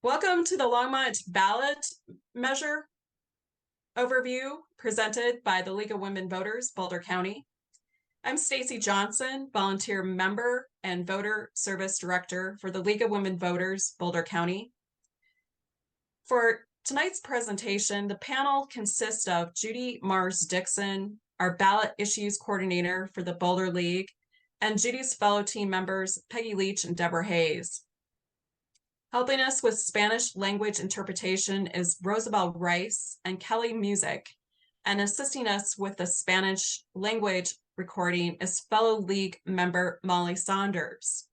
Welcome to the Longmont ballot measure overview presented by the League of Women Voters, Boulder County. I'm Stacy Johnson, volunteer member and voter service director for the League of Women Voters, Boulder County. For tonight's presentation, the panel consists of Judy Mars-Dixon, our ballot issues coordinator for the Boulder League, and Judy's fellow team members, Peggy Leach and Deborah Hayes. Helping us with Spanish language interpretation is Rosabel Rice and Kelly Music, and assisting us with the Spanish language recording is fellow League member Molly Saunders.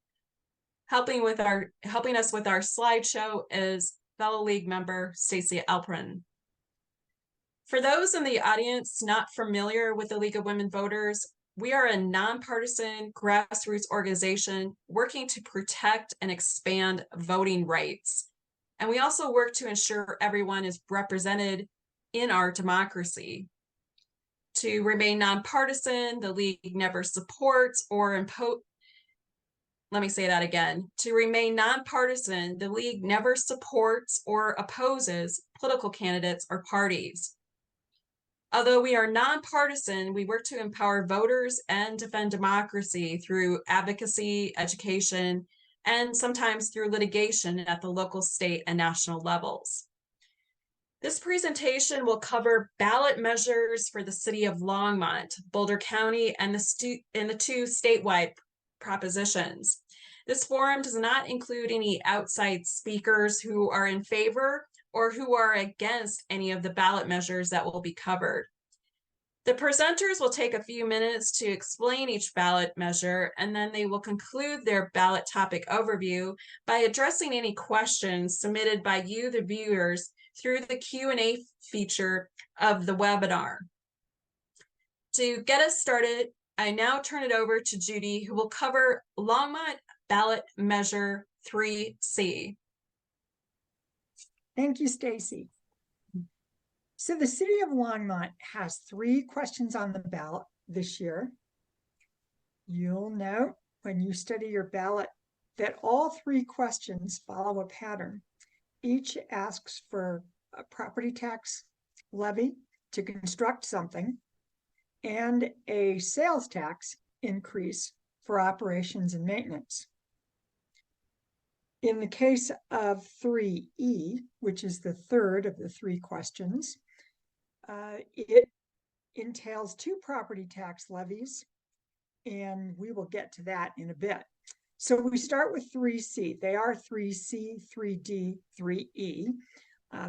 Helping us with our slideshow is fellow League member Stacey Alprin. For those in the audience not familiar with the League of Women Voters, we are a nonpartisan grassroots organization working to protect and expand voting rights. And we also work to ensure everyone is represented in our democracy. To remain nonpartisan, the League never supports or impose. Let me say that again. To remain nonpartisan, the League never supports or opposes political candidates or parties. Although we are nonpartisan, we work to empower voters and defend democracy through advocacy, education, and sometimes through litigation at the local, state, and national levels. This presentation will cover ballot measures for the city of Longmont, Boulder County, and the two statewide propositions. This forum does not include any outside speakers who are in favor or who are against any of the ballot measures that will be covered. The presenters will take a few minutes to explain each ballot measure, and then they will conclude their ballot topic overview by addressing any questions submitted by you, the viewers, through the Q&A feature of the webinar. To get us started, I now turn it over to Judy, who will cover Longmont Ballot Measure 3C. Thank you, Stacy. So the city of Longmont has 3 questions on the ballot this year. You'll note when you study your ballot that all 3 questions follow a pattern. Each asks for a property tax levy to construct something and a sales tax increase for operations and maintenance. In the case of 3E, which is the third of the 3 questions, it entails 2 property tax levies, and we will get to that in a bit. So we start with 3C. They are 3C, 3D, 3E.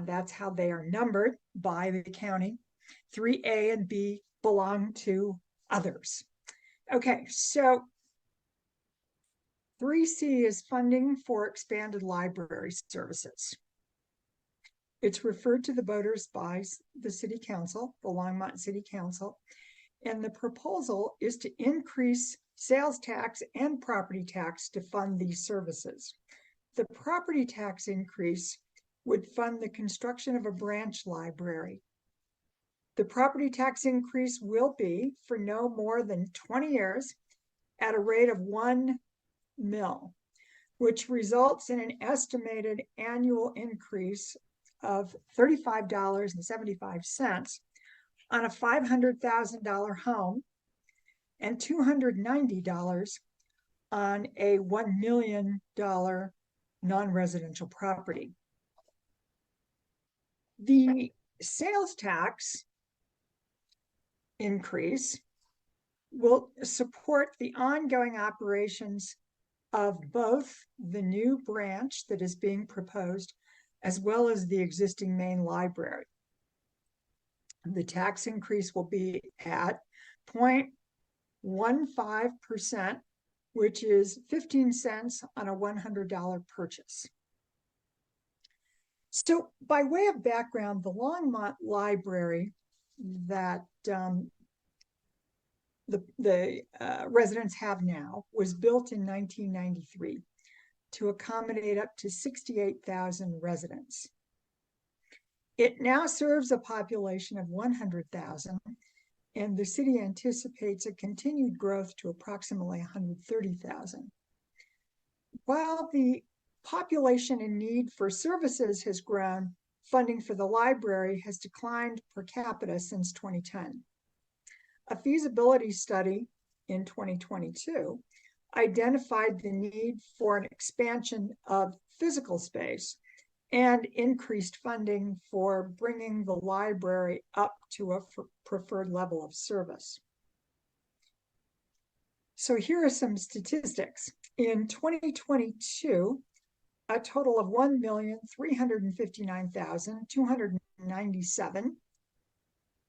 That's how they are numbered by the county. 3A and B belong to others. Okay, so 3C is funding for expanded library services. It's referred to the voters by the City Council, the Longmont City Council, and the proposal is to increase sales tax and property tax to fund these services. The property tax increase would fund the construction of a branch library. The property tax increase will be for no more than 20 years at a rate of 1 mil, which results in an estimated annual increase of $35.75 on a $500,000 home and $290 on a $1 million non-residential property. The sales tax increase will support the ongoing operations of both the new branch that is being proposed as well as the existing main library. The tax increase will be at 0.15%, which is 15 cents on a $100 purchase. So by way of background, the Longmont Library that the residents have now was built in 1993 to accommodate up to 68,000 residents. It now serves a population of 100,000, and the city anticipates a continued growth to approximately 130,000. While the population and need for services has grown, funding for the library has declined per capita since 2010. A feasibility study in 2022 identified the need for an expansion of physical space and increased funding for bringing the library up to a preferred level of service. So here are some statistics. In 2022, a total of 1,359,297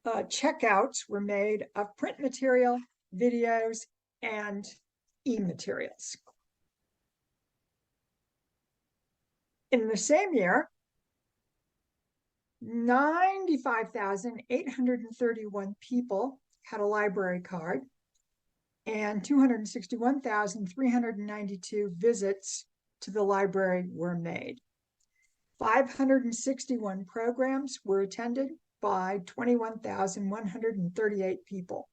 checkouts were made of print material, videos, and e-materials. In the same year, 95,831 people had a library card, and 261,392 visits to the library were made. 561 programs were attended by 21,138 people.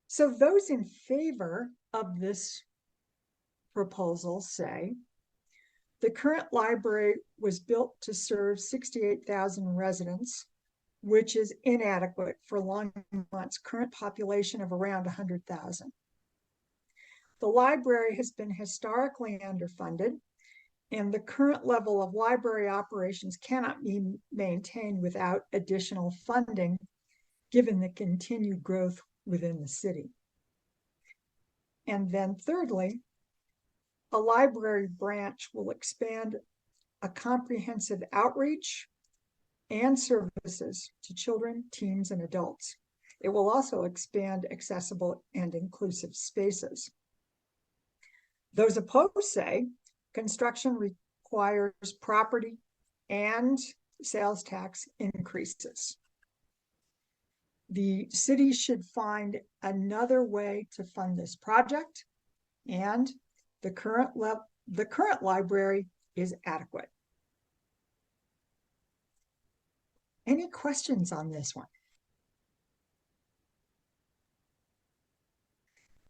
So those in favor of this proposal say, the current library was built to serve 68,000 residents, which is inadequate for Longmont's current population of around 100,000. The library has been historically underfunded, and the current level of library operations cannot be maintained without additional funding, given the continued growth within the city. And then thirdly, a library branch will expand a comprehensive outreach and services to children, teens, and adults. It will also expand accessible and inclusive spaces. Those opposed say construction requires property and sales tax increases. The city should find another way to fund this project, and the current library is adequate. Any questions on this one?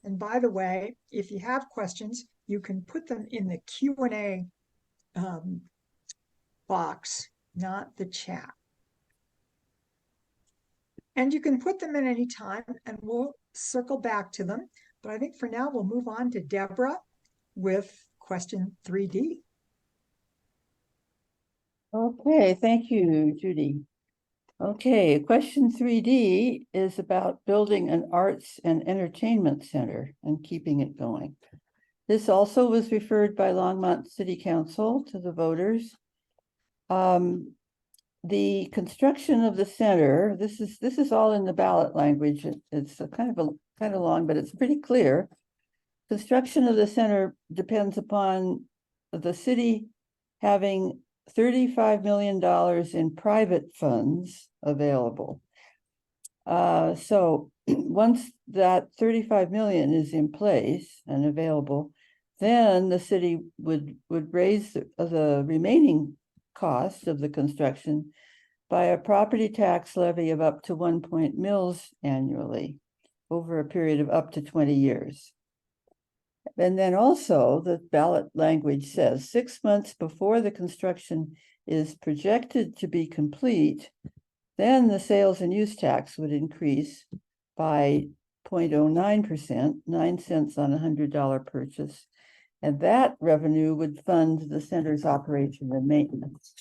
And by the way, if you have questions, you can put them in the Q&A box, not the chat. And you can put them in any time, and we'll circle back to them. But I think for now, we'll move on to Deborah with question 3D. Okay, thank you, Judy. Okay, question 3D is about building an arts and entertainment center and keeping it going. This also was referred by Longmont City Council to the voters. The construction of the center, this is all in the ballot language. It's kind of long, but it's pretty clear. Construction of the center depends upon the city having $35 million in private funds available. So once that 35 million is in place and available, then the city would raise the remaining cost of the construction by a property tax levy of up to 1 mils annually over a period of up to 20 years. And then also the ballot language says 6 months before the construction is projected to be complete, then the sales and use tax would increase by 0.09%, 9 cents on a $100 purchase. And that revenue would fund the center's operation and maintenance.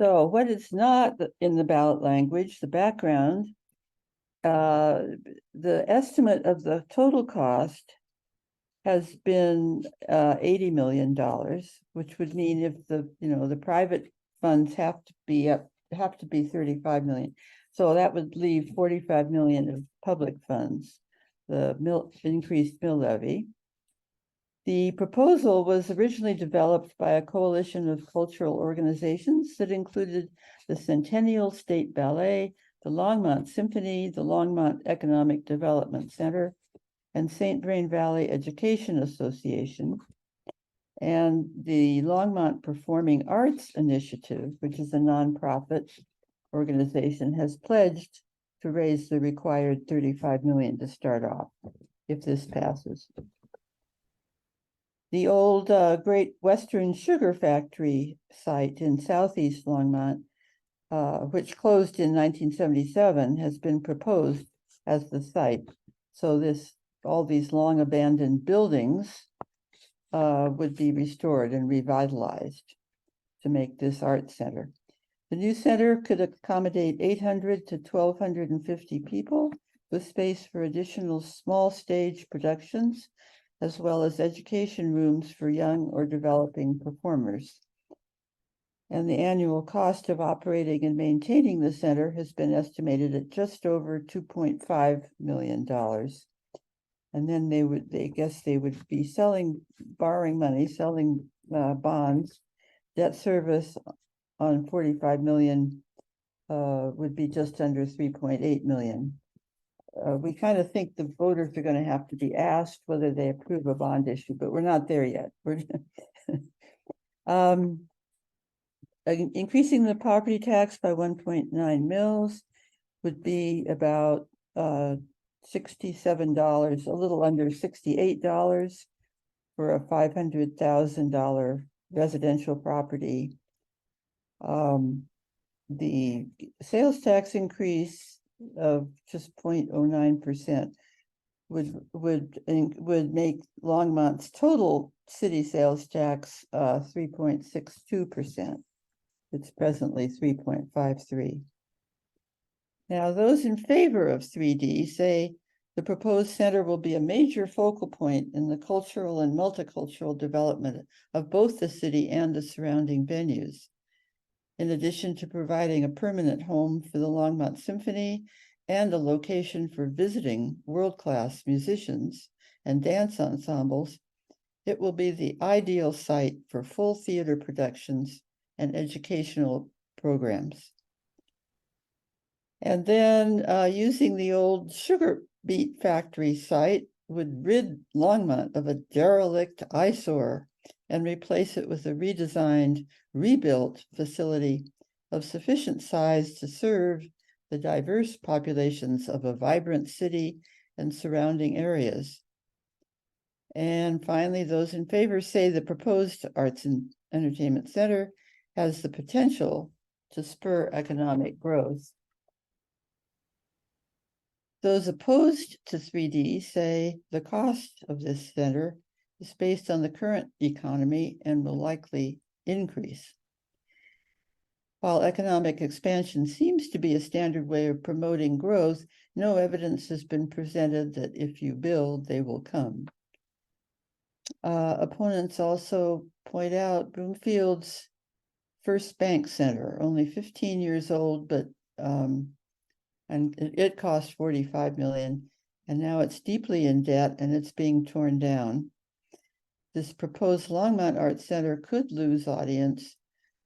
So what is not in the ballot language, the background, the estimate of the total cost has been $80 million, which would mean if the private funds have to be 35 million. So that would leave 45 million of public funds, the increased mill levy. The proposal was originally developed by a coalition of cultural organizations that included the Centennial State Ballet, the Longmont Symphony, the Longmont Economic Development Center, and St. Vrain Valley Education Association, and the Longmont Performing Arts Initiative, which is a nonprofit organization, has pledged to raise the required 35 million to start off if this passes. The old Great Western Sugar Factory site in southeast Longmont, which closed in 1977, has been proposed as the site. So all these long abandoned buildings would be restored and revitalized to make this art center. The new center could accommodate 800 to 1,250 people, with space for additional small stage productions, as well as education rooms for young or developing performers. And the annual cost of operating and maintaining the center has been estimated at just over $2.5 million. And then they would be borrowing money, selling bonds. Debt service on 45 million would be just under 3.8 million. We kind of think the voters are going to have to be asked whether they approve a bond issue, but we're not there yet. Increasing the property tax by 1.9 mils would be about $67, a little under $68 for a $500,000 residential property. The sales tax increase of just 0.09% would make Longmont's total city sales tax 3.62%. It's presently 3.53. Now, those in favor of 3D say the proposed center will be a major focal point in the cultural and multicultural development of both the city and the surrounding venues. In addition to providing a permanent home for the Longmont Symphony and a location for visiting world-class musicians and dance ensembles, it will be the ideal site for full theater productions and educational programs. And then using the old sugar beet factory site would rid Longmont of a derelict eyesore and replace it with a redesigned, rebuilt facility of sufficient size to serve the diverse populations of a vibrant city and surrounding areas. And finally, those in favor say the proposed Arts and Entertainment Center has the potential to spur economic growth. Those opposed to 3D say the cost of this center is based on the current economy and will likely increase. While economic expansion seems to be a standard way of promoting growth, no evidence has been presented that if you build, they will come. Opponents also point out Broomfield's First Bank Center, only 15 years old, but and it cost 45 million, and now it's deeply in debt and it's being torn down. This proposed Longmont Arts Center could lose audience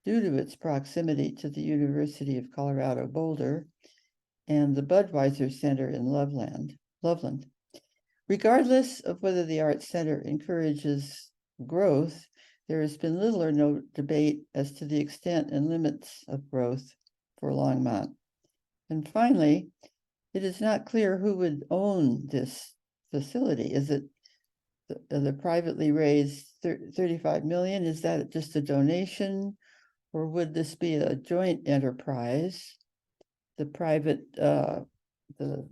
due to its proximity to the University of Colorado Boulder and the Budweiser Center in Loveland. Regardless of whether the Arts Center encourages growth, there has been little or no debate as to the extent and limits of growth for Longmont. And finally, it is not clear who would own this facility. Is it the privately raised 35 million? Is that just a donation? Or would this be a joint enterprise? The private, the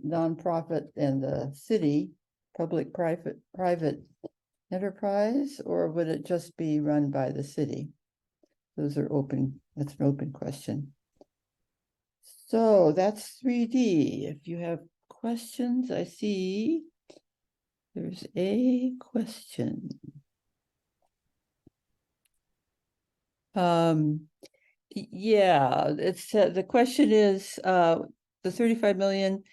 nonprofit and the city, public-private enterprise, or would it just be run by the city? Those are open, that's an open question. So that's 3D. If you have questions, I see there's a question. Yeah, it's the question is the 35 million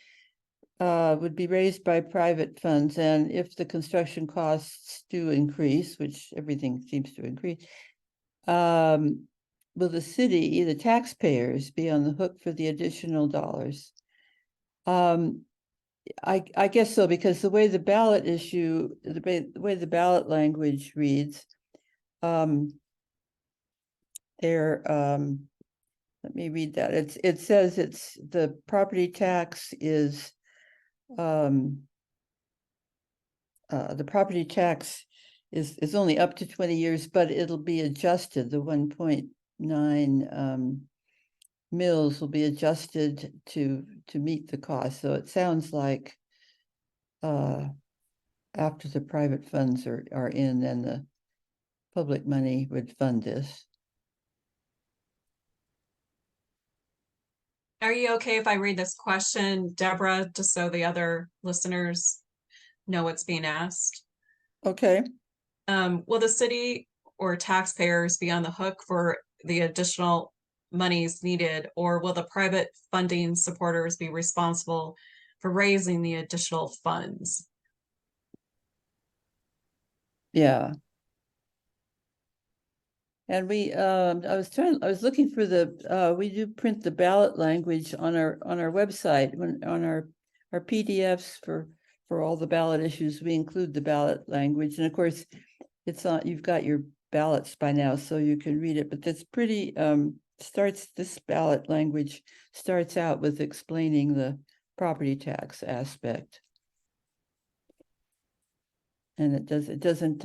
would be raised by private funds, and if the construction costs do increase, which everything seems to increase, will the city, the taxpayers, be on the hook for the additional dollars? I guess so, because the way the ballot issue, the way the ballot language reads, let me read that. It says it's the property tax is the property tax is only up to 20 years, but it'll be adjusted. The 1.9 mills will be adjusted to meet the cost. So it sounds like after the private funds are in, then the public money would fund this. Are you okay if I read this question, Deborah, just so the other listeners know what's being asked? Okay. Will the city or taxpayers be on the hook for the additional monies needed, or will the private funding supporters be responsible for raising the additional funds? Yeah. And I was looking for we do print the ballot language on our website, on our PDFs for all the ballot issues. We include the ballot language, and of course it's on, you've got your ballots by now, so you can read it, but that's pretty, this ballot language starts out with explaining the property tax aspect. And it doesn't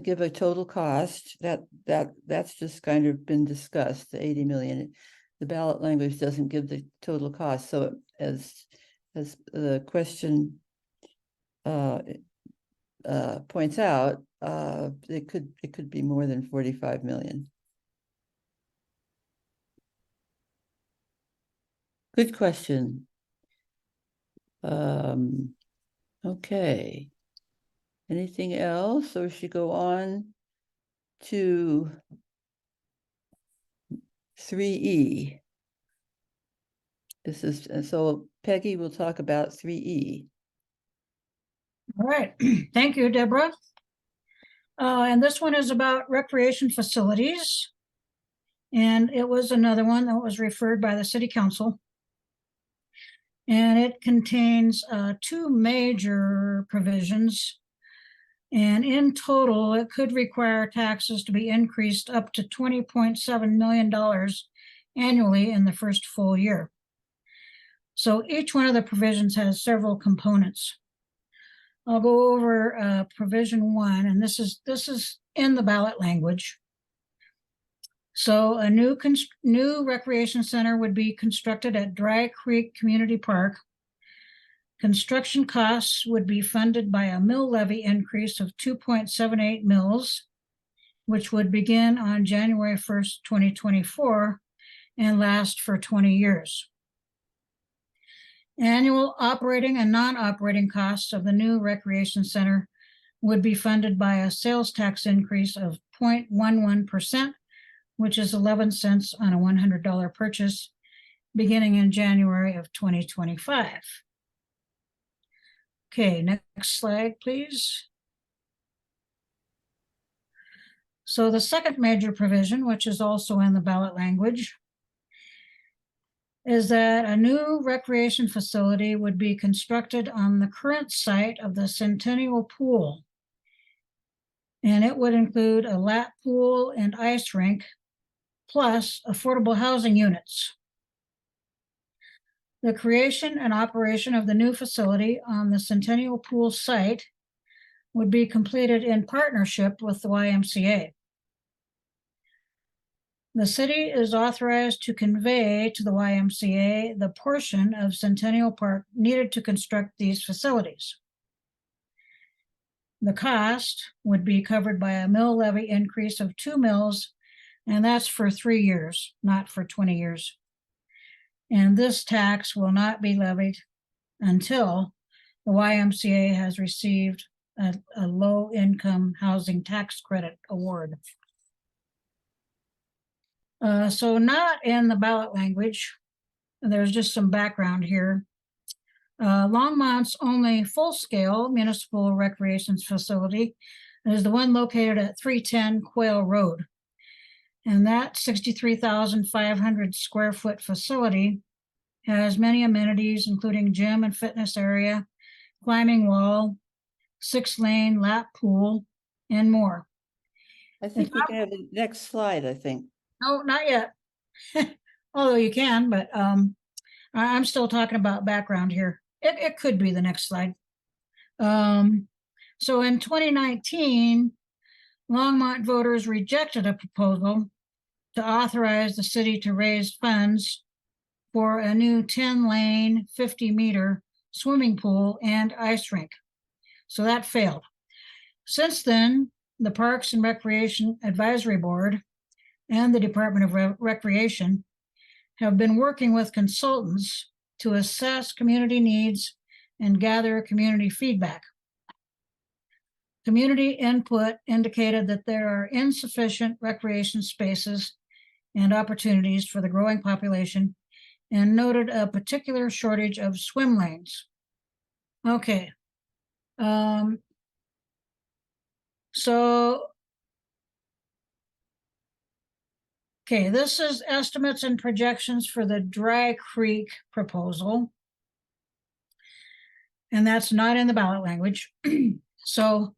give a total cost. That's just kind of been discussed, the 80 million. The ballot language doesn't give the total cost. So as the question points out, it could be more than 45 million. Good question. Okay. Anything else, or should go on to 3E? This is, so Peggy will talk about 3E. All right, thank you, Deborah. And this one is about recreation facilities. And it was another one that was referred by the City Council. And it contains two major provisions. And in total, it could require taxes to be increased up to $20.7 million annually in the first full year. So each one of the provisions has several components. I'll go over provision 1, and this is in the ballot language. So a new recreation center would be constructed at Dry Creek Community Park. Construction costs would be funded by a mill levy increase of 2.78 mills, which would begin on January 1st, 2024, and last for 20 years. Annual operating and non-operating costs of the new recreation center would be funded by a sales tax increase of 0.11%, which is 11 cents on a $100 purchase, beginning in January of 2025. Okay, next slide, please. So the second major provision, which is also in the ballot language, is that a new recreation facility would be constructed on the current site of the Centennial Pool. And it would include a lap pool and ice rink, plus affordable housing units. The creation and operation of the new facility on the Centennial Pool site would be completed in partnership with the YMCA. The city is authorized to convey to the YMCA the portion of Centennial Park needed to construct these facilities. The cost would be covered by a mill levy increase of 2 mills, and that's for 3 years, not for 20 years. And this tax will not be levied until the YMCA has received a low-income housing tax credit award. So not in the ballot language. There's just some background here. Longmont's only full-scale municipal recreation facility is the one located at 310 Quail Road. And that 63,500 square foot facility has many amenities, including gym and fitness area, climbing wall, 6-lane lap pool, and more. I think we can have the next slide, I think. No, not yet. Although you can, but I'm still talking about background here. It could be the next slide. So in 2019, Longmont voters rejected a proposal to authorize the city to raise funds for a new 10-lane, 50-meter swimming pool and ice rink. So that failed. Since then, the Parks and Recreation Advisory Board and the Department of Recreation have been working with consultants to assess community needs and gather community feedback. Community input indicated that there are insufficient recreation spaces and opportunities for the growing population and noted a particular shortage of swim lanes. Okay. Okay, this is estimates and projections for the Dry Creek proposal. And that's not in the ballot language. So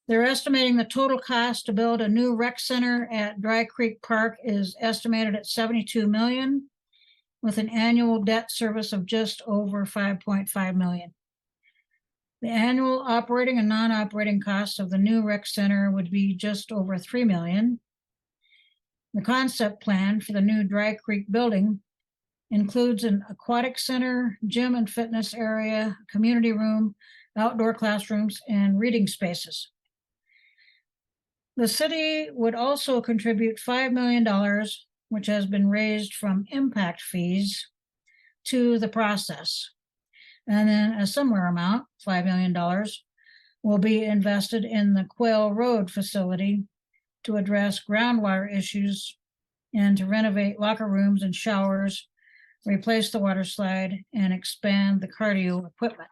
they're estimating the total cost to build a new rec center at Dry Creek Park is estimated at $72 million, with an annual debt service of just over $5.5 million. The annual operating and non-operating costs of the new rec center would be just over $3 million. The concept plan for the new Dry Creek building includes an aquatic center, gym and fitness area, community room, outdoor classrooms, and reading spaces. The city would also contribute $5 million, which has been raised from impact fees, to the process. And then a similar amount, $5 million, will be invested in the Quail Road facility to address groundwater issues and to renovate locker rooms and showers, replace the water slide, and expand the cardio equipment.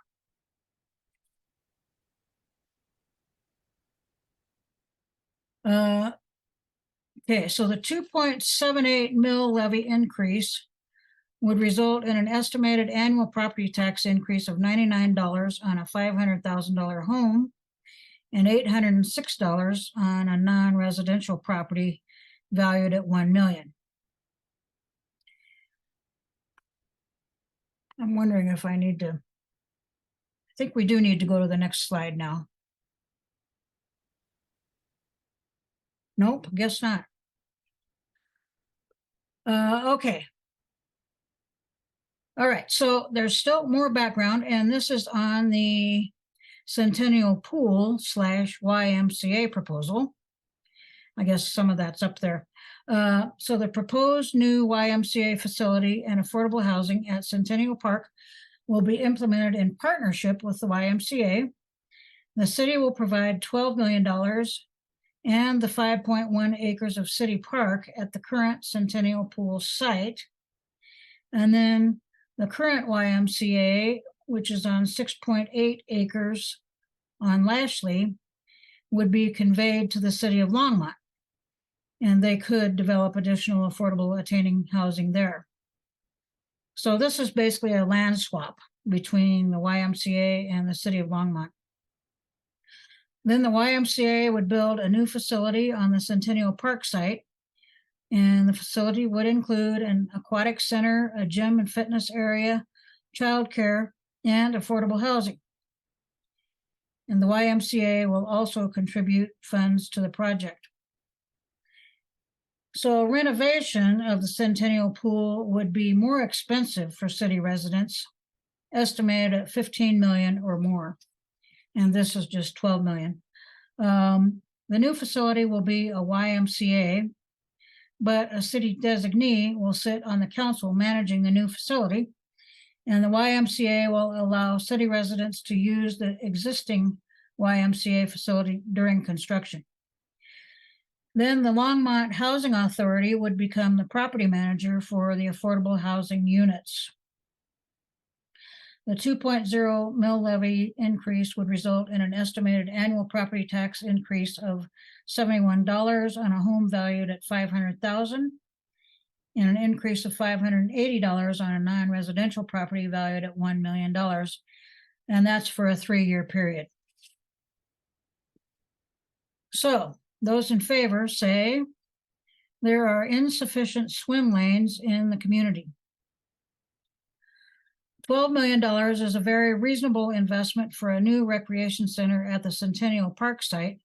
Okay, so the 2.78 mil levy increase would result in an estimated annual property tax increase of $99 on a $500,000 home and $806 on a non-residential property valued at $1 million. I'm wondering if I need to, I think we do need to go to the next slide now. Nope, guess not. Okay. All right, so there's still more background, and this is on the Centennial Pool / YMCA proposal. I guess some of that's up there. So the proposed new YMCA facility and affordable housing at Centennial Park will be implemented in partnership with the YMCA. The city will provide $12 million and the 5.1 acres of city park at the current Centennial Pool site. And then the current YMCA, which is on 6.8 acres on Lashley, would be conveyed to the city of Longmont, and they could develop additional affordable attaining housing there. So this is basically a land swap between the YMCA and the city of Longmont. Then the YMCA would build a new facility on the Centennial Park site, and the facility would include an aquatic center, a gym and fitness area, childcare, and affordable housing. And the YMCA will also contribute funds to the project. So renovation of the Centennial Pool would be more expensive for city residents, estimated at $15 million or more. And this is just $12 million. The new facility will be a YMCA, but a city designee will sit on the council managing the new facility, and the YMCA will allow city residents to use the existing YMCA facility during construction. Then the Longmont Housing Authority would become the property manager for the affordable housing units. The 2.0 mil levy increase would result in an estimated annual property tax increase of $71 on a home valued at $500,000 and an increase of $580 on a non-residential property valued at $1 million. And that's for a 3-year period. So those in favor say there are insufficient swim lanes in the community. $12 million is a very reasonable investment for a new recreation center at the Centennial Park site,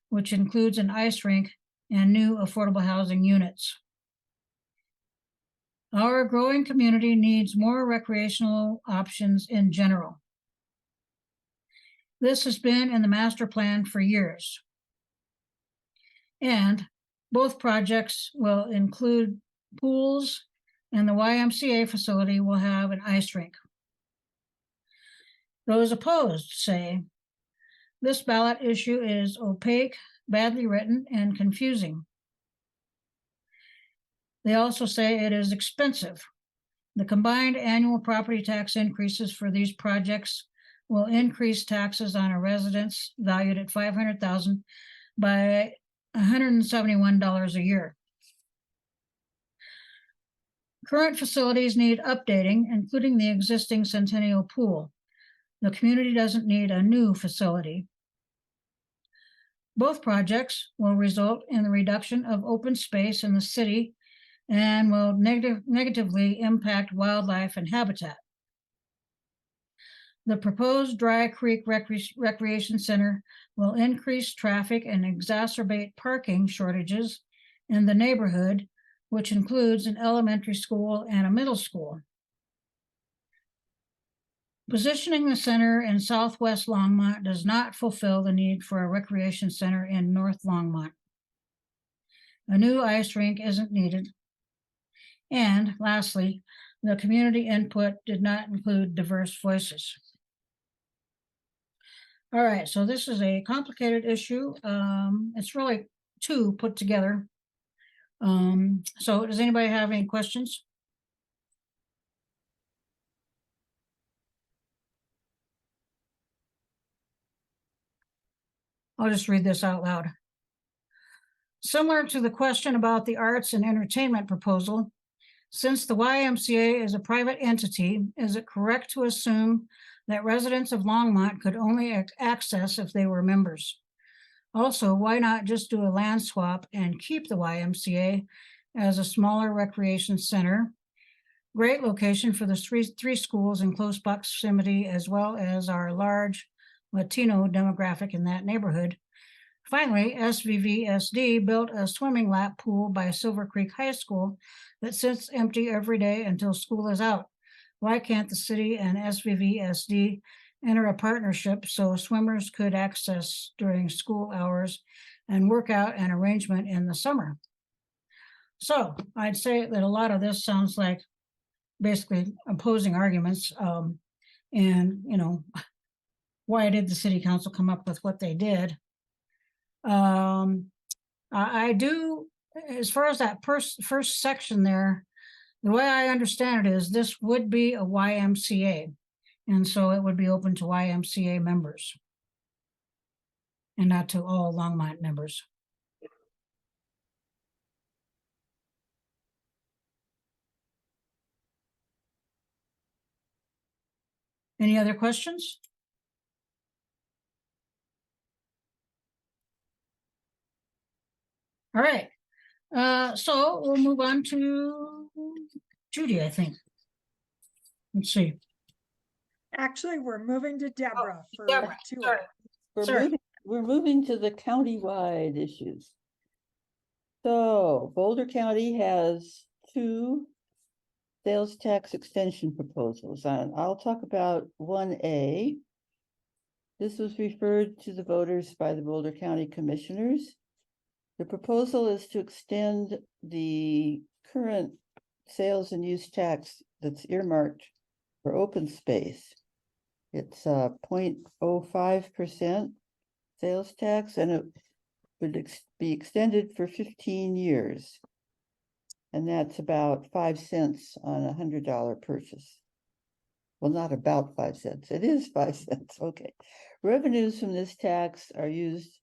which includes an ice rink and new affordable housing units. Our growing community needs more recreational options in general. This has been in the master plan for years. And both projects will include pools, and the YMCA facility will have an ice rink. Those opposed say, this ballot issue is opaque, badly written, and confusing. They also say it is expensive. The combined annual property tax increases for these projects will increase taxes on a residence valued at $500,000 by $171 a year. Current facilities need updating, including the existing Centennial Pool. The community doesn't need a new facility. Both projects will result in the reduction of open space in the city and will negatively impact wildlife and habitat. The proposed Dry Creek Recreation Center will increase traffic and exacerbate parking shortages in the neighborhood, which includes an elementary school and a middle school. Positioning the center in southwest Longmont does not fulfill the need for a recreation center in North Longmont. A new ice rink isn't needed. And lastly, the community input did not include diverse voices. All right, so this is a complicated issue. It's really two put together. So does anybody have any questions? I'll just read this out loud. Similar to the question about the arts and entertainment proposal, since the YMCA is a private entity, is it correct to assume that residents of Longmont could only access if they were members? Also, why not just do a land swap and keep the YMCA as a smaller recreation center? Great location for the three schools in close proximity, as well as our large Latino demographic in that neighborhood. Finally, SVVSD built a swimming lap pool by Silver Creek High School that sits empty every day until school is out. Why can't the city and SVVSD enter a partnership so swimmers could access during school hours and work out an arrangement in the summer? So I'd say that a lot of this sounds like basically opposing arguments. And, you know, why did the city council come up with what they did? I do, as far as that first section there, the way I understand it is this would be a YMCA. And so it would be open to YMCA members and not to all Longmont members. Any other questions? All right, so we'll move on to Judy, I think. Let's see. Actually, we're moving to Deborah for Deborah, two. sorry. We're moving to the countywide issues. So Boulder County has two sales tax extension proposals, and I'll talk about 1A. This was referred to the voters by the Boulder County Commissioners. The proposal is to extend the current sales and use tax that's earmarked for open space. It's 0.05% sales tax, and it would be extended for 15 years. And that's about 5 cents on a $100 purchase. Well, not about 5 cents. It is 5 cents. Okay. Revenues from this tax are used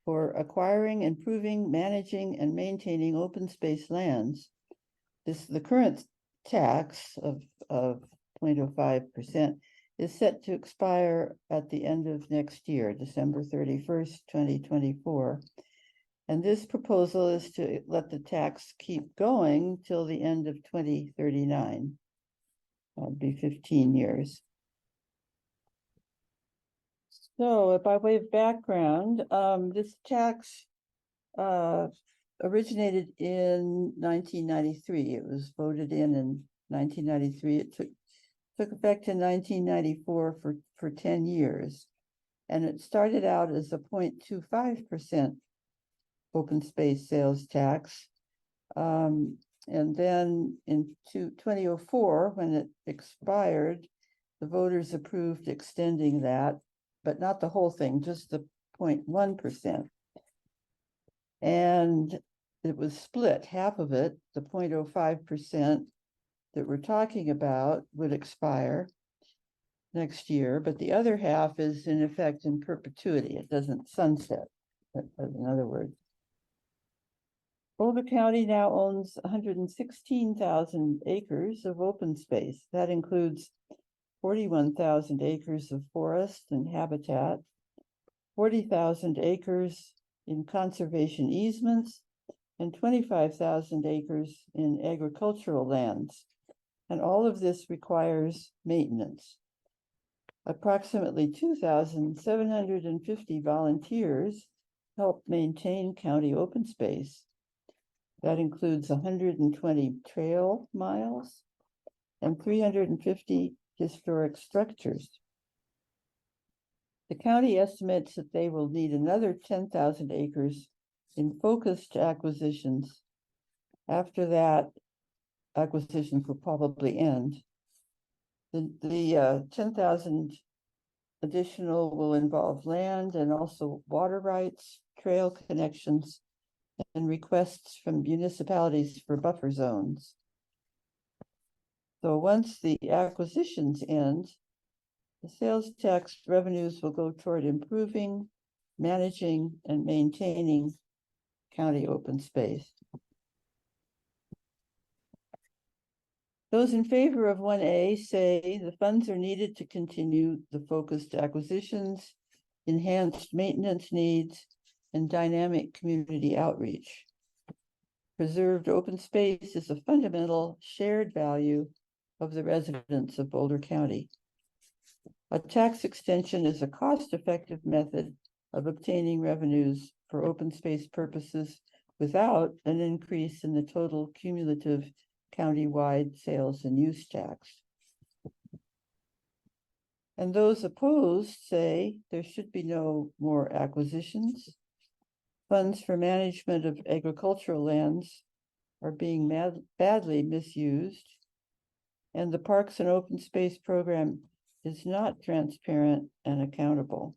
for acquiring, improving, managing, and maintaining open space lands. The current tax of 0.05% is set to expire at the end of next year, December 31st, 2024. And this proposal is to let the tax keep going till the end of 2039. That'd be 15 years. So by way of background, this tax originated in 1993. It was voted in 1993. It took effect in 1994 for 10 years. And it started out as a 0.25% open space sales tax. And then in 2004, when it expired, the voters approved extending that, but not the whole thing, just the 0.1%. And it was split. Half of it, the 0.05% that we're talking about, would expire next year, but the other half is in effect in perpetuity. It doesn't sunset, in other words. Boulder County now owns 116,000 acres of open space. That includes 41,000 acres of forest and habitat, 40,000 acres in conservation easements, and 25,000 acres in agricultural lands. And all of this requires maintenance. Approximately 2,750 volunteers help maintain county open space. That includes 120 trail miles and 350 historic structures. The county estimates that they will need another 10,000 acres in focused acquisitions. After that, acquisitions will probably end. The 10,000 additional will involve land and also water rights, trail connections, and requests from municipalities for buffer zones. So once the acquisitions end, the sales tax revenues will go toward improving, managing, and maintaining county open space. Those in favor of 1A say the funds are needed to continue the focused acquisitions, enhanced maintenance needs, and dynamic community outreach. Preserved open space is a fundamental shared value of the residents of Boulder County. A tax extension is a cost-effective method of obtaining revenues for open space purposes without an increase in the total cumulative countywide sales and use tax. And those opposed say there should be no more acquisitions. Funds for management of agricultural lands are being badly misused, and the Parks and Open Space Program is not transparent and accountable.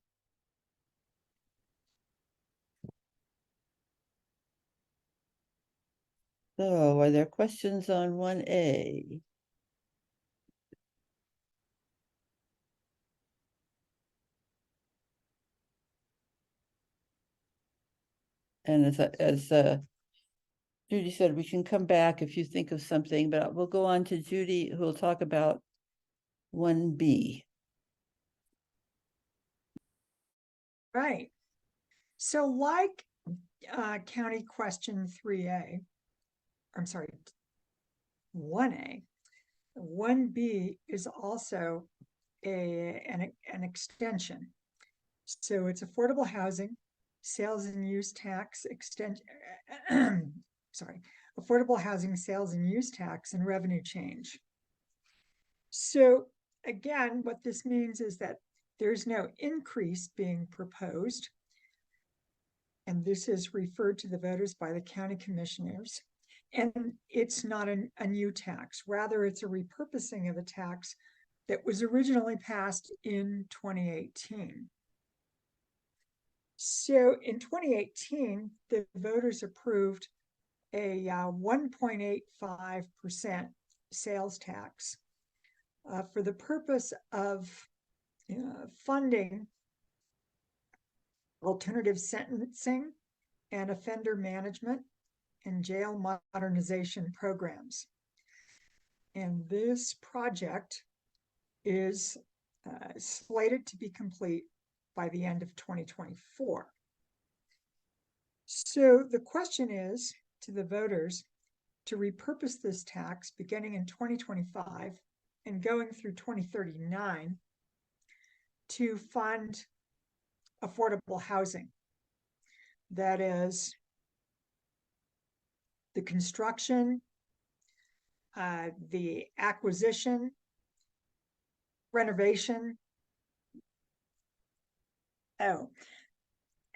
So, are there questions on 1A? And as Judy said, we can come back if you think of something, but we'll go on to Judy, who will talk about 1B. Right. So like county question 3A, I'm sorry, 1A, 1B is also an extension. So it's affordable housing, sales and use tax extension, affordable housing sales and use tax and revenue change. So again, what this means is that there's no increase being proposed. And this is referred to the voters by the county commissioners. And it's not a new tax. Rather, it's a repurposing of a tax that was originally passed in 2018. So in 2018, the voters approved a 1.85% sales tax for the purpose of funding alternative sentencing and offender management and jail modernization programs. And this project is slated to be complete by the end of 2024. So the question is to the voters to repurpose this tax beginning in 2025 and going through 2039 to fund affordable housing. That is the construction, the acquisition, renovation. Oh,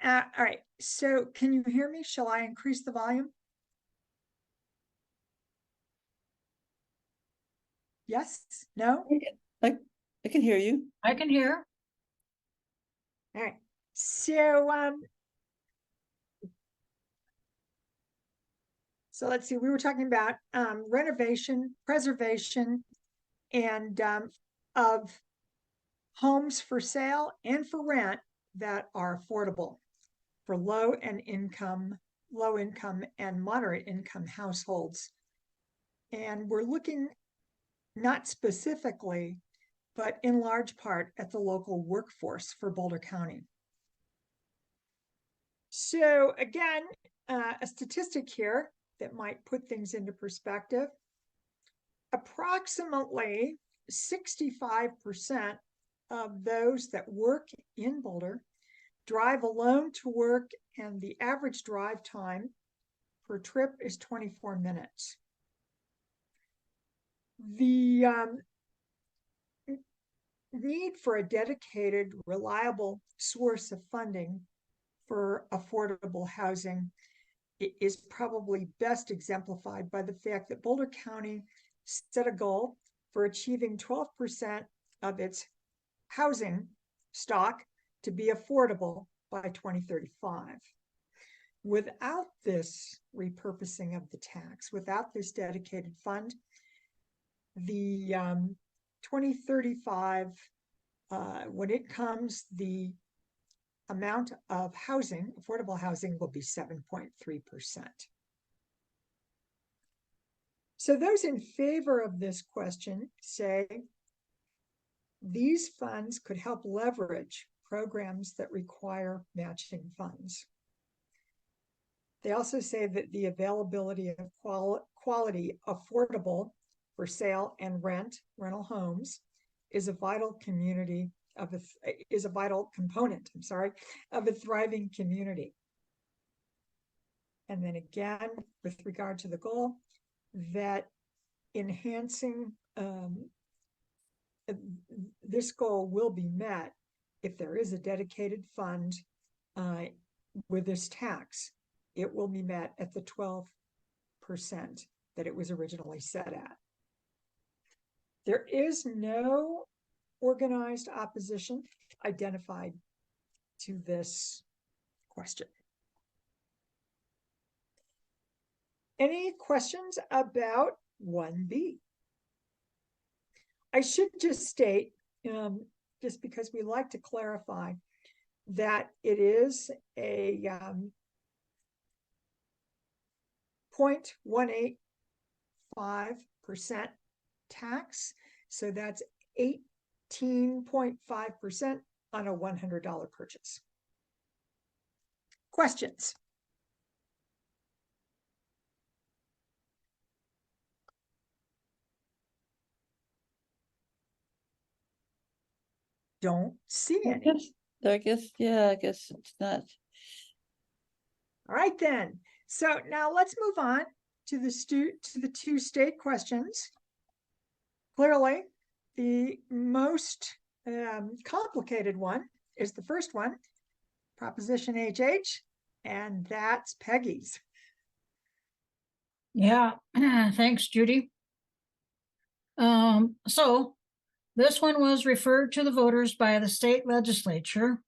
all right. So can you hear me? Shall I increase the volume? Yes? No? I can hear you. I can hear. All right. So, so let's see, we were talking about renovation, preservation, and of homes for sale and for rent that are affordable for low income and moderate income households. And we're looking not specifically, but in large part at the local workforce for Boulder County. So again, a statistic here that might put things into perspective. Approximately 65% of those that work in Boulder drive alone to work, and the average drive time per trip is 24 minutes. The need for a dedicated, reliable source of funding for affordable housing is probably best exemplified by the fact that Boulder County set a goal for achieving 12% of its housing stock to be affordable by 2035. Without this repurposing of the tax, without this dedicated fund, the 2035, when it comes, the amount of housing, affordable housing, will be 7.3%. So those in favor of this question say these funds could help leverage programs that require matching funds. They also say that the availability of quality, affordable for sale and rental homes is a vital component, of a thriving community. And then again, with regard to the goal, that enhancing this goal will be met if there is a dedicated fund with this tax. It will be met at the 12% that it was originally set at. There is no organized opposition identified to this question. Any questions about 1B? I should just state, just because we like to clarify, that it is a 0.185% tax. So that's 18.5% on a $100 purchase. Questions? Don't see any. I guess it's not. All right then. So now let's move on to the two state questions. Clearly, the most complicated one is the first one, Proposition HH, and that's Peggy's. Yeah, thanks, Judy. So this one was referred to the voters by the state legislature,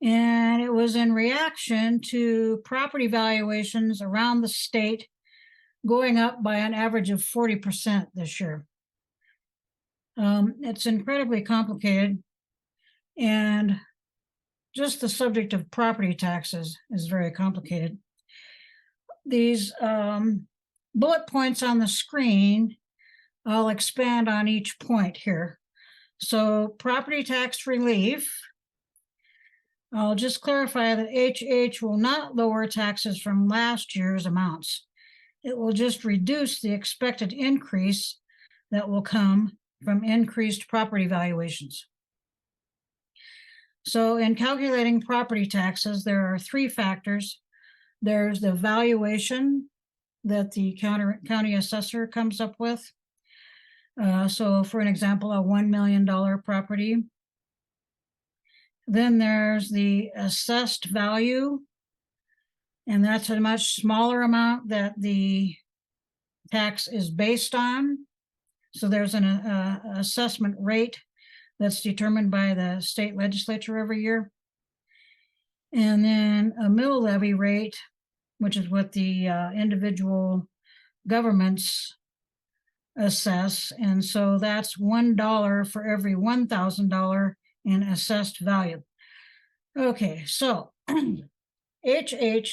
and it was in reaction to property valuations around the state going up by an average of 40% this year. It's incredibly complicated, and just the subject of property taxes is very complicated. These bullet points on the screen, I'll expand on each point here. So property tax relief, I'll just clarify that HH will not lower taxes from last year's amounts. It will just reduce the expected increase that will come from increased property valuations. So in calculating property taxes, there are three factors. There's the valuation that the county assessor comes up with. So for an example, a $1 million property. Then there's the assessed value, and that's a much smaller amount that the tax is based on. So there's an assessment rate that's determined by the state legislature every year. And then a mill levy rate, which is what the individual governments assess. And so that's $1 for every $1,000 in assessed value. Okay, so HH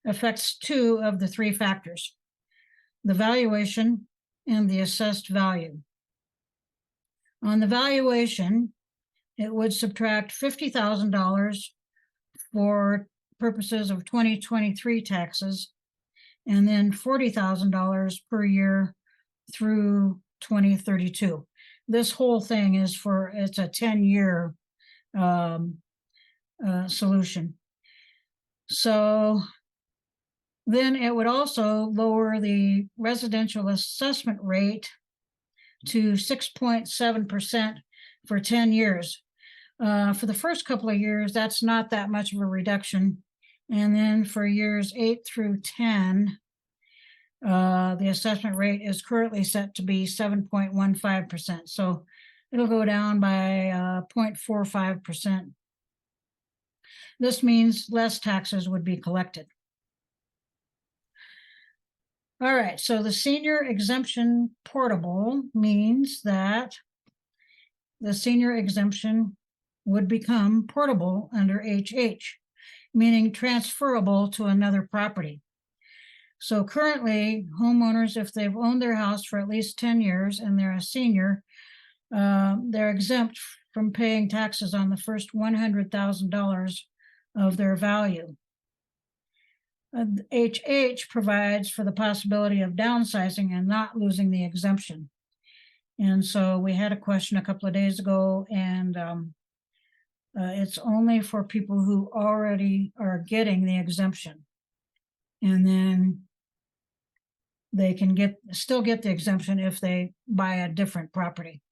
affects two of the three factors, the valuation and the assessed value. On the valuation, it would subtract $50,000 for purposes of 2023 taxes, and then $40,000 per year through 2032. This whole thing is it's a 10-year solution. So then it would also lower the residential assessment rate to 6.7% for 10 years. For the first couple of years, that's not that much of a reduction. And then for years 8 through 10, the assessment rate is currently set to be 7.15%. So it'll go down by 0.45%. This means less taxes would be collected. All right, so the senior exemption portable means that the senior exemption would become portable under HH, meaning transferable to another property. So currently, homeowners, if they've owned their house for at least 10 years and they're a senior, they're exempt from paying taxes on the first $100,000 of their value. HH provides for the possibility of downsizing and not losing the exemption. And so we had a question a couple of days ago, and it's only for people who already are getting the exemption. And then they can still get the exemption if they buy a different property.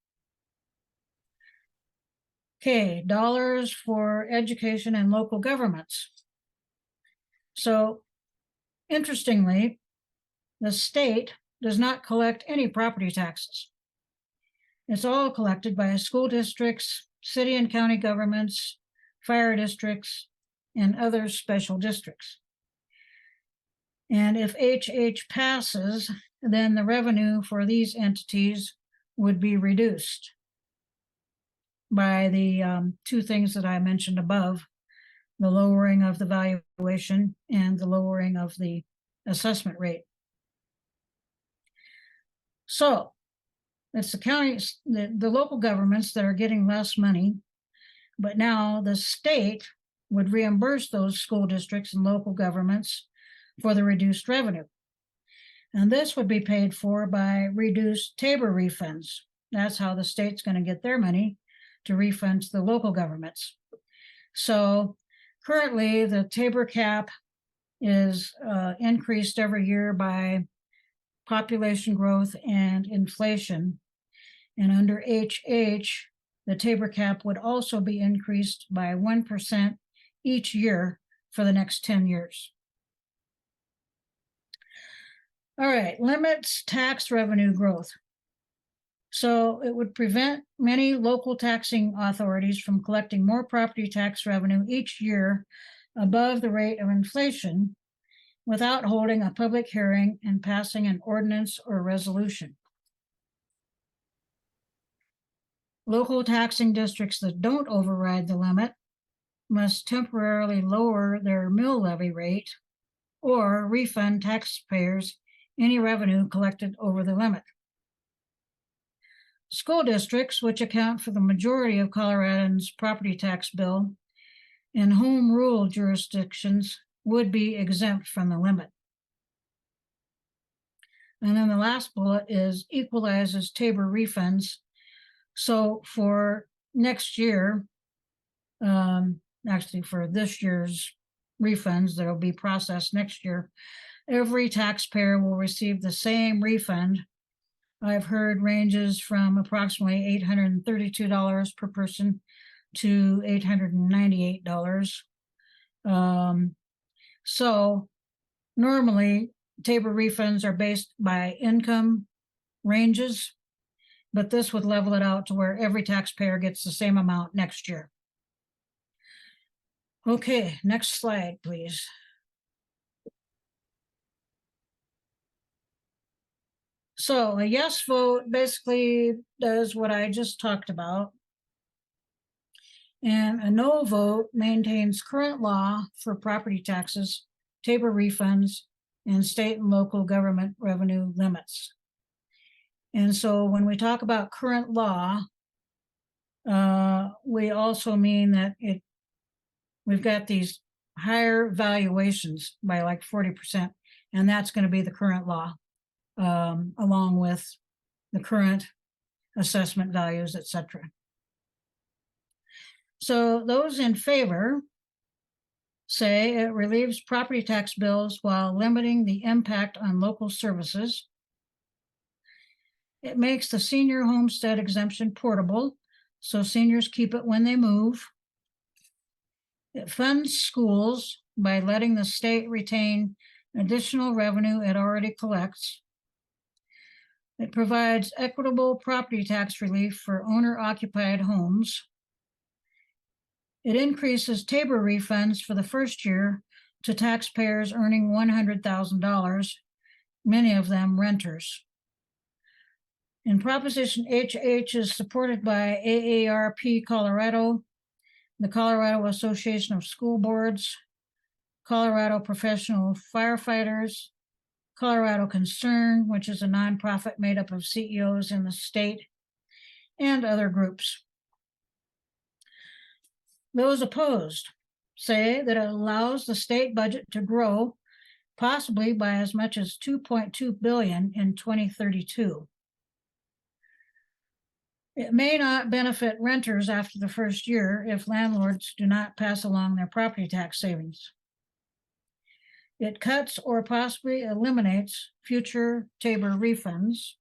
Okay, dollars for education and local governments. So interestingly, the state does not collect any property taxes. It's all collected by school districts, city and county governments, fire districts, and other special districts. And if HH passes, then the revenue for these entities would be reduced by the two things that I mentioned above, the lowering of the valuation and the lowering of the assessment rate. So it's the counties, the local governments that are getting less money, but now the state would reimburse those school districts and local governments for the reduced revenue. And this would be paid for by reduced TABOR refunds. That's how the state's going to get their money to refund to the local governments. So currently the TABOR cap is increased every year by population growth and inflation. And under HH, the TABOR cap would also be increased by 1% each year for the next 10 years. All right, limits tax revenue growth. So it would prevent many local taxing authorities from collecting more property tax revenue each year above the rate of inflation without holding a public hearing and passing an ordinance or resolution. Local taxing districts that don't override the limit must temporarily lower their mill levy rate or refund taxpayers any revenue collected over the limit. School districts, which account for the majority of Coloradans' property tax bill, and home rule jurisdictions would be exempt from the limit. And then the last bullet is equalizes Tabor refunds. So for next year, actually for this year's refunds that'll be processed next year, every taxpayer will receive the same refund. I've heard ranges from approximately $832 per person to $898. So normally Tabor refunds are based by income ranges, but this would level it out to where every taxpayer gets the same amount next year. Okay, next slide, please. So a yes vote basically does what I just talked about. And a no vote maintains current law for property taxes, Tabor refunds, and state and local government revenue limits. And so when we talk about current law, we also mean that we've got these higher valuations by like 40%, and that's going to be the current law, along with the current assessment values, etc. So those in favor say it relieves property tax bills while limiting the impact on local services. It makes the senior homestead exemption portable, so seniors keep it when they move. It funds schools by letting the state retain additional revenue it already collects. It provides equitable property tax relief for owner-occupied homes. It increases Tabor refunds for the first year to taxpayers earning $100,000, many of them renters. And Proposition HH is supported by AARP Colorado, the Colorado Association of School Boards, Colorado Professional Firefighters, Colorado Concern, which is a nonprofit made up of CEOs in the state, and other groups. Those opposed say that it allows the state budget to grow possibly by as much as $2.2 billion in 2032. It may not benefit renters after the first year if landlords do not pass along their property tax savings. It cuts or possibly eliminates future Tabor refunds,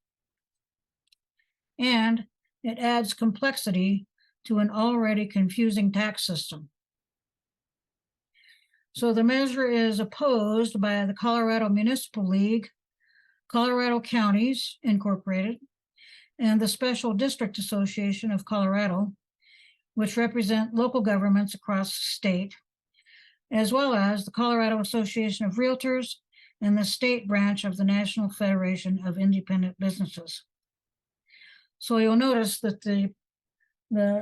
and it adds complexity to an already confusing tax system. So the measure is opposed by the Colorado Municipal League, Colorado Counties Incorporated, and the Special District Association of Colorado, which represent local governments across the state, as well as the Colorado Association of Realtors and the state branch of the National Federation of Independent Businesses. So you'll notice that the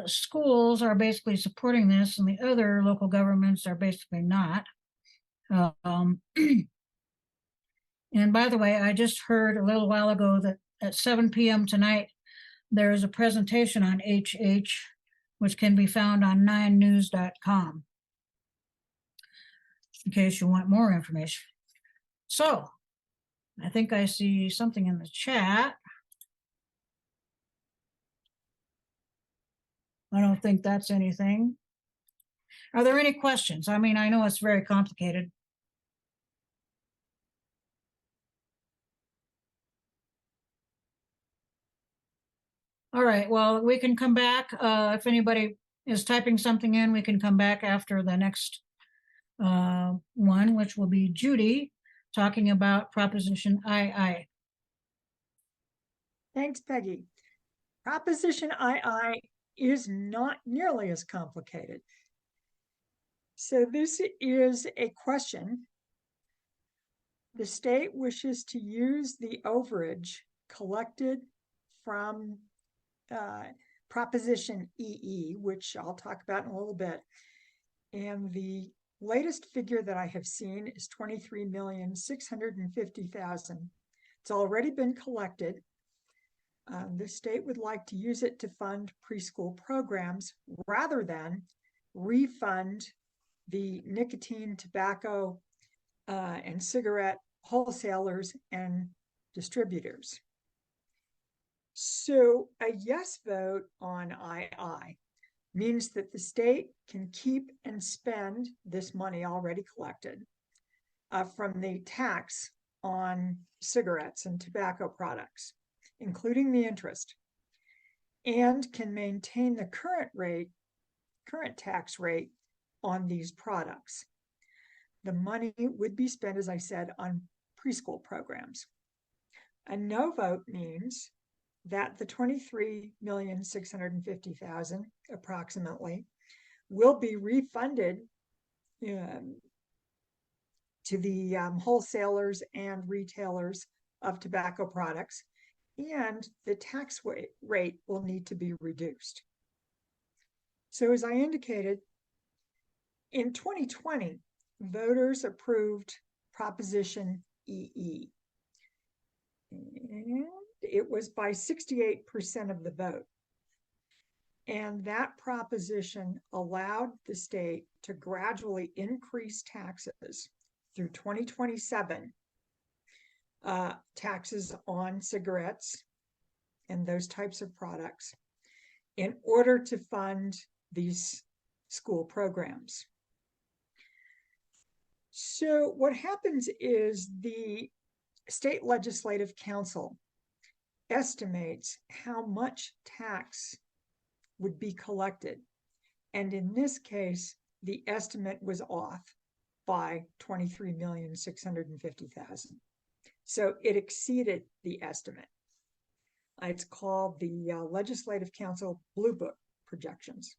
schools are basically supporting this and the other local governments are basically not. And by the way, I just heard a little while ago that at 7 p.m. tonight, there is a presentation on HH, which can be found on 9news.com, in case you want more information. So I think I see something in the chat. I don't think that's anything. Are there any questions? I mean, I know it's very complicated. All right, well, we can come back. If anybody is typing something in, we can come back after the next one, which will be Judy talking about Proposition II. Thanks, Peggy. Proposition II is not nearly as complicated. So this is a question. The state wishes to use the overage collected from Proposition EE, which I'll talk about in a little bit. And the latest figure that I have seen is $23,650,000. It's already been collected. The state would like to use it to fund preschool programs rather than refund the nicotine, tobacco, and cigarette wholesalers and distributors. So a yes vote on II means that the state can keep and spend this money already collected from the tax on cigarettes and tobacco products, including the interest, and can maintain the current tax rate on these products. The money would be spent, as I said, on preschool programs. A no vote means that the 23,650,000 approximately will be refunded to the wholesalers and retailers of tobacco products, and the tax rate will need to be reduced. So as I indicated, in 2020, voters approved Proposition EE. And it was by 68% of the vote. And that proposition allowed the state to gradually increase taxes through 2027, taxes on cigarettes and those types of products, in order to fund these school programs. So what happens is the State Legislative Council estimates how much tax would be collected. And in this case, the estimate was off by 23,650,000. So it exceeded the estimate. It's called the Legislative Council Blue Book projections.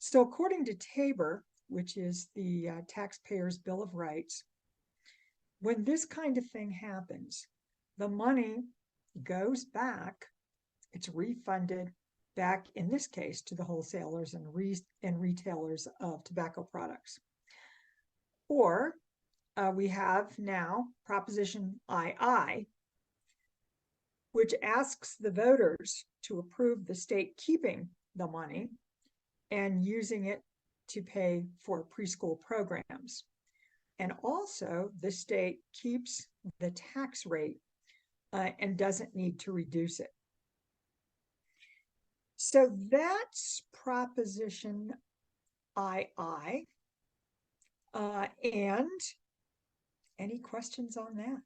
So according to Tabor, which is the Taxpayers' Bill of Rights, when this kind of thing happens, the money goes back, it's refunded back, in this case, to the wholesalers and retailers of tobacco products. Or we have now Proposition II, which asks the voters to approve the state keeping the money and using it to pay for preschool programs. And also the state keeps the tax rate and doesn't need to reduce it. So that's Proposition II. And any questions on that?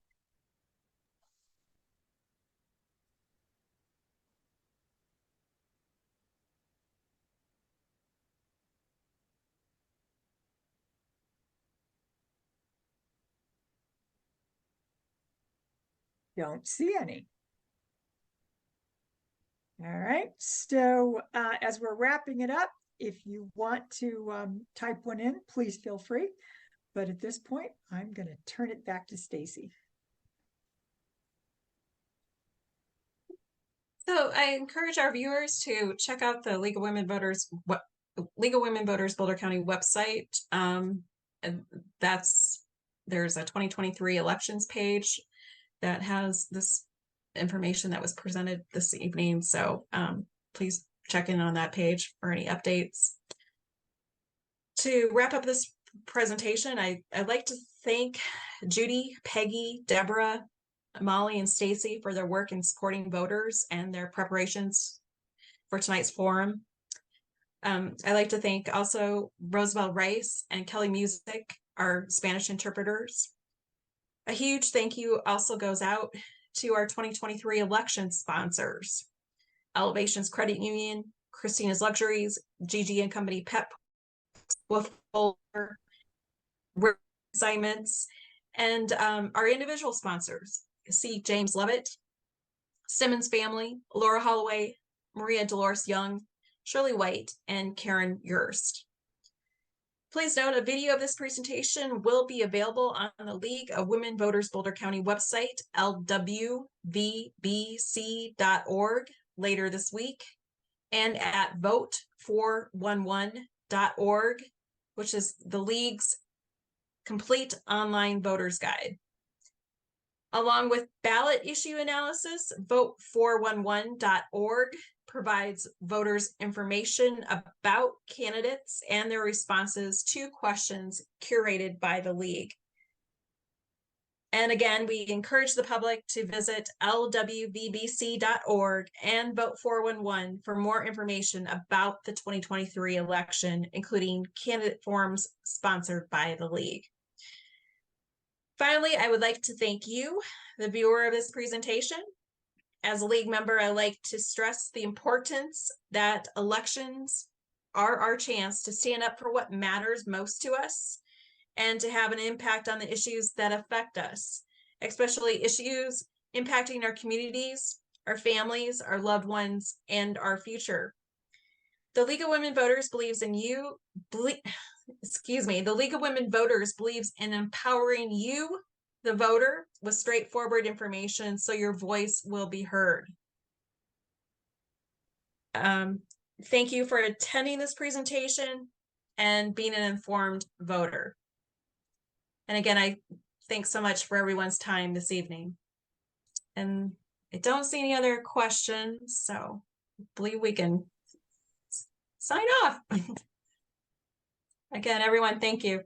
Don't see any. All right, so as we're wrapping it up, if you want to type one in, please feel free. But at this point, I'm going to turn it back to Stacy. So I encourage our viewers to check out the League of Women Voters Boulder County website. And there's a 2023 elections page that has this information that was presented this evening. So please check in on that page for any updates. To wrap up this presentation, I'd like to thank Judy, Peggy, Deborah, Molly, and Stacy for their work in supporting voters and their preparations for tonight's forum. I'd like to thank also Roosevelt Rice and Kelly Music, our Spanish interpreters. A huge thank you also goes out to our 2023 election sponsors: Elevations Credit Union, Christina's Luxuries, GG and Company Pep, Wolf assignments, and our individual sponsors: C. James Levitt, Simmons Family, Laura Holloway, Maria Dolores Young, Shirley White, and Karen Yurst. Please note a video of this presentation will be available on the League of Women Voters Boulder County website, LWVBC.org, later this week, and at vote411.org, which is the League's complete online voters guide. Along with ballot issue analysis, vote411.org provides voters information about candidates and their responses to questions curated by the League. And again, we encourage the public to visit LWVBC.org and vote 411 for more information about the 2023 election, including candidate forms sponsored by the League. Finally, I would like to thank you, the viewer of this presentation. As a League member, I like to stress the importance that elections are our chance to stand up for what matters most to us and to have an impact on the issues that affect us, especially issues impacting our communities, our families, our loved ones, and our future. The League of Women Voters believes in you, the League of Women Voters believes in empowering you, the voter, with straightforward information so your voice will be heard. Thank you for attending this presentation and being an informed voter. And again, I thanks so much for everyone's time this evening. And I don't see any other questions, so I believe we can sign off. Again, everyone, thank you.